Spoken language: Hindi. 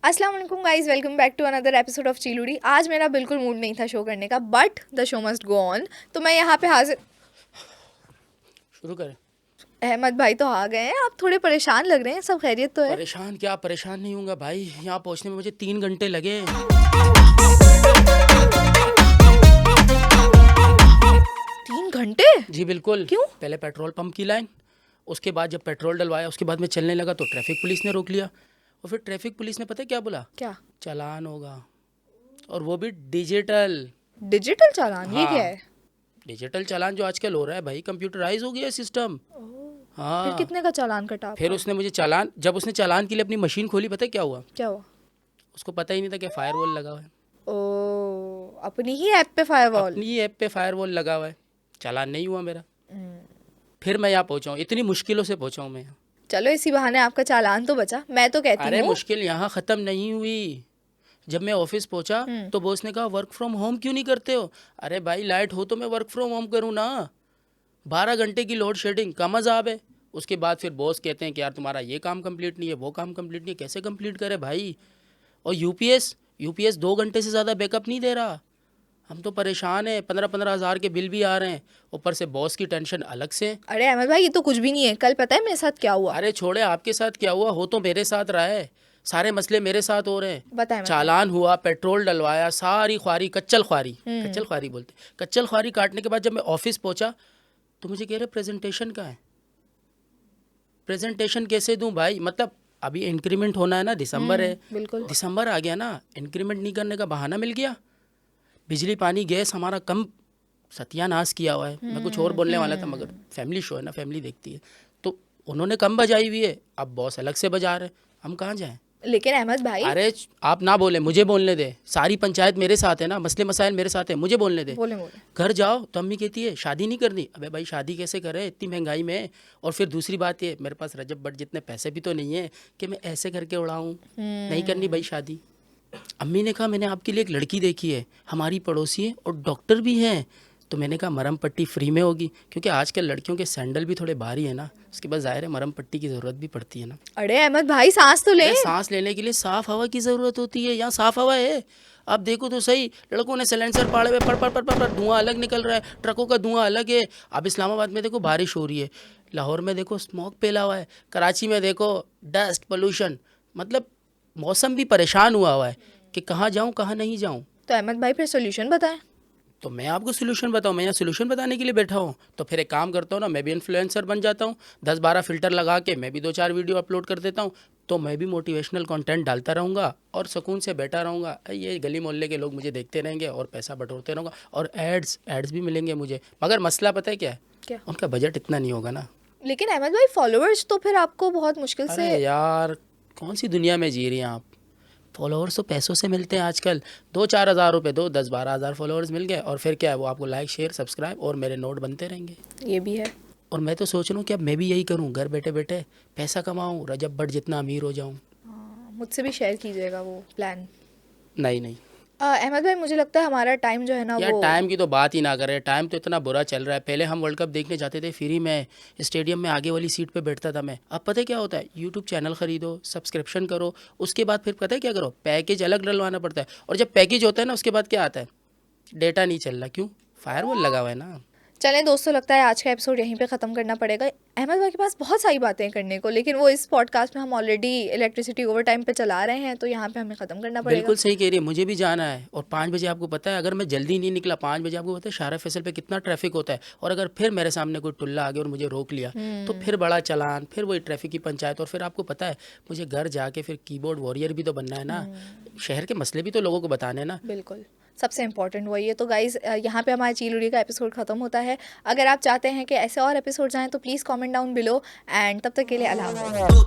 अस्सलाम वालेकुम guys, welcome back to another episode of चीलूड़ी। आज मेरा बिल्कुल मूड नहीं था शो करने का, but the show must go on. तो मैं यहाँ पे हाजिर। शुरू करें। अहमद भाई तो आ गए हैं, आप थोड़े परेशान लग रहे हैं। सब खैरियत तो है? परेशान क्या, परेशान नहीं हूँगा भाई। यहाँ पहुँचने में मुझे 3 घंटे लगे। 3 घंटे? जी बिल्कुल। क्यों? पहले पेट्रोल पंप की लाइन, उसके बाद जब पेट्रोल डलवाया उसके बाद मैं चलने लगा तो ट्रैफिक पुलिस ने रोक लिया। और फिर ट्रैफिक पुलिस ने पता है क्या बोला? क्या? चालान होगा, और वो भी डिजिटल। डिजिटल चालान? ये हाँ। क्या है? डिजिटल चालान जो आजकल हो रहा है भाई, कंप्यूटराइज हो गया सिस्टम। फिर हाँ। कितने का चालान कटा फिर आपका? उसने मुझे चालान, जब उसने चालान के लिए अपनी मशीन खोली, पता है क्या हुआ? क्या हुआ? उसको पता ही नहीं था कि फायरवॉल लगा हुआ है। ओ, अपनी ही ऐप पे फायरवॉल? अपनी ऐप पे फायरवॉल लगा हुआ है। चालान नहीं हुआ मेरा। फिर मैं यहाँ पहुँचा हूँ, इतनी मुश्किलों से पहुँचा हूँ मैं यहाँ। चलो इसी बहाने आपका चालान तो बचा। मैं तो कहती अरे हूँ मुश्किल यहाँ ख़त्म नहीं हुई। जब मैं ऑफिस पहुँचा तो बॉस ने कहा वर्क फ्रॉम होम क्यों नहीं करते हो? अरे भाई लाइट हो तो मैं वर्क फ्रॉम होम करूँ ना। 12 घंटे की लोड शेडिंग का मजाब है। उसके बाद फिर बॉस कहते हैं कि यार तुम्हारा ये काम कंप्लीट नहीं है, वो काम कंप्लीट नहीं है। कैसे कंप्लीट करे भाई? और यूपीएस 2 घंटे से ज़्यादा बैकअप नहीं दे रहा। हम तो परेशान हैं, 15-15 हज़ार के बिल भी आ रहे हैं, ऊपर से बॉस की टेंशन अलग से। अरे अहमद भाई, ये तो कुछ भी नहीं है। कल पता है मेरे साथ क्या हुआ? अरे छोड़े, आपके साथ क्या हुआ? हो तो मेरे साथ रहा है। सारे मसले मेरे साथ हो रहे हैं। बताएं मतलब। चालान हुआ, पेट्रोल डलवाया, सारी ख्वारी, कच्चल ख्वारी बोलते, कच्चल ख्वारी काटने के बाद जब मैं ऑफिस पहुंचा तो मुझे कह रहे प्रेजेंटेशन का है। प्रेजेंटेशन कैसे दूं भाई? मतलब अभी इंक्रीमेंट होना है ना, दिसंबर है। बिल्कुल। दिसंबर आ गया ना, इंक्रीमेंट नहीं करने का बहाना मिल गया। बिजली पानी गैस हमारा कम सत्यानाश किया हुआ है। मैं कुछ और बोलने वाला था मगर फैमिली शो है ना, फैमिली देखती है। तो उन्होंने कम बजाई हुई है, अब बॉस अलग से बजा रहे हैं। हम कहाँ जाएं? लेकिन अहमद भाई, अरे आप ना बोले, मुझे बोलने दे। सारी पंचायत मेरे साथ है ना, मसले मसाइल मेरे साथ है, मुझे बोलने दे। बोले बोले। घर जाओ तो अम्मी कहती है शादी नहीं करनी। अबे भाई शादी कैसे करे इतनी महंगाई में? और फिर दूसरी बात ये, मेरे पास रजब भट्ट जितने पैसे भी तो नहीं है कि मैं ऐसे करके उड़ाऊं। नहीं करनी भाई शादी। अम्मी ने कहा मैंने आपके लिए एक लड़की देखी है, हमारी पड़ोसी है और डॉक्टर भी है। तो मैंने कहा मरहम पट्टी फ्री में होगी, क्योंकि आजकल लड़कियों के सैंडल भी थोड़े भारी है ना, उसके बाद जाहिर है मरहम पट्टी की ज़रूरत भी पड़ती है ना। अरे अहमद भाई, सांस तो ले। अरे सांस लेने के लिए साफ हवा की ज़रूरत होती है, यहाँ साफ हवा है। आप देखो तो सही, लड़कों ने सिलेंसर पाड़े हुए, पर धुआं अलग निकल रहा है, ट्रकों का धुआं अलग है। अब इस्लामाबाद में देखो बारिश हो रही है, लाहौर में देखो स्मॉग फैला हुआ है, कराची में देखो डस्ट पोल्यूशन। मतलब मौसम भी परेशान हुआ है कि कहाँ जाऊँ कहाँ नहीं जाऊँ। तो अहमद भाई फिर सोल्यूशन बताएं। तो मैं आपको सोल्यूशन बताऊँ? मैं यहाँ सोल्यूशन बताने के लिए बैठा हूँ। तो फिर एक काम करता हूँ ना, मैं भी इन्फ्लुएंसर बन जाता हूँ। 10-12 फ़िल्टर लगा के मैं भी 2-4 वीडियो अपलोड कर देता हूँ। तो मैं भी मोटिवेशनल कंटेंट डालता रहूँगा और सुकून से बैठा रहूँगा। ये गली मोहल्ले के लोग मुझे देखते रहेंगे और पैसा बटोरते रहूँगा, और एड्स भी मिलेंगे मुझे। मगर मसला पता है क्या है? क्या? उनका बजट इतना नहीं होगा ना। लेकिन अहमद भाई, फॉलोअर्स तो फिर आपको बहुत मुश्किल से। अरे यार कौन सी दुनिया में जी रही हैं आप? फॉलोअर्स तो पैसों से मिलते हैं आजकल। 2-4 हज़ार रुपये दो, 10-12 हज़ार फॉलोअर्स मिल गए, और फिर क्या है, वो आपको लाइक शेयर सब्सक्राइब और मेरे नोट बनते रहेंगे। ये भी है। और मैं तो सोच रहा हूँ कि अब मैं भी यही करूँ, घर बैठे बैठे पैसा कमाऊँ, रजब भट्ट जितना अमीर हो जाऊँ। मुझसे भी शेयर कीजिएगा वो प्लान। नहीं अहमद भाई, मुझे लगता है हमारा टाइम जो है ना यार, वो। टाइम की तो बात ही ना करें। टाइम तो इतना बुरा चल रहा है। पहले हम वर्ल्ड कप देखने जाते थे फ्री में, स्टेडियम में आगे वाली सीट पे बैठता था मैं। अब पता है क्या होता है? यूट्यूब चैनल खरीदो, सब्सक्रिप्शन करो, उसके बाद फिर पता है क्या करो? पैकेज अलग डलवाना पड़ता है। और जब पैकेज होता है ना, उसके बाद क्या आता है? डेटा नहीं चल रहा। क्यों? फायरवॉल लगा हुआ है ना। चलें दोस्तों, लगता है आज का एपिसोड यहीं पे ख़त्म करना पड़ेगा। अहमद भाई के पास बहुत सारी बातें करने को, लेकिन वो इस पॉडकास्ट में हम ऑलरेडी इलेक्ट्रिसिटी ओवर टाइम पे चला रहे हैं, तो यहाँ पे हमें ख़त्म करना पड़ेगा। बिल्कुल सही कह रही है, मुझे भी जाना है। और 5 बजे आपको पता है, अगर मैं जल्दी नहीं निकला 5 बजे, आपको पता है शारा फैसल पे कितना ट्रैफिक होता है। और अगर फिर मेरे सामने कोई टुल्ला आ गया और मुझे रोक लिया तो फिर बड़ा चालान, फिर वही ट्रैफिक की पंचायत। और फिर आपको पता है मुझे घर जाके फिर कीबोर्ड वॉरियर भी तो बनना है ना। शहर के मसले भी तो लोगों को बताने हैं ना। बिल्कुल, सबसे इम्पॉर्टेंट वही है। तो गाइज़, यहाँ पे हमारा चीलूड़ी का एपिसोड ख़त्म होता है। अगर आप चाहते हैं कि ऐसे और एपिसोड आएँ तो please comment down below, and तब तक के लिए अल्लाह हाफ़िज़।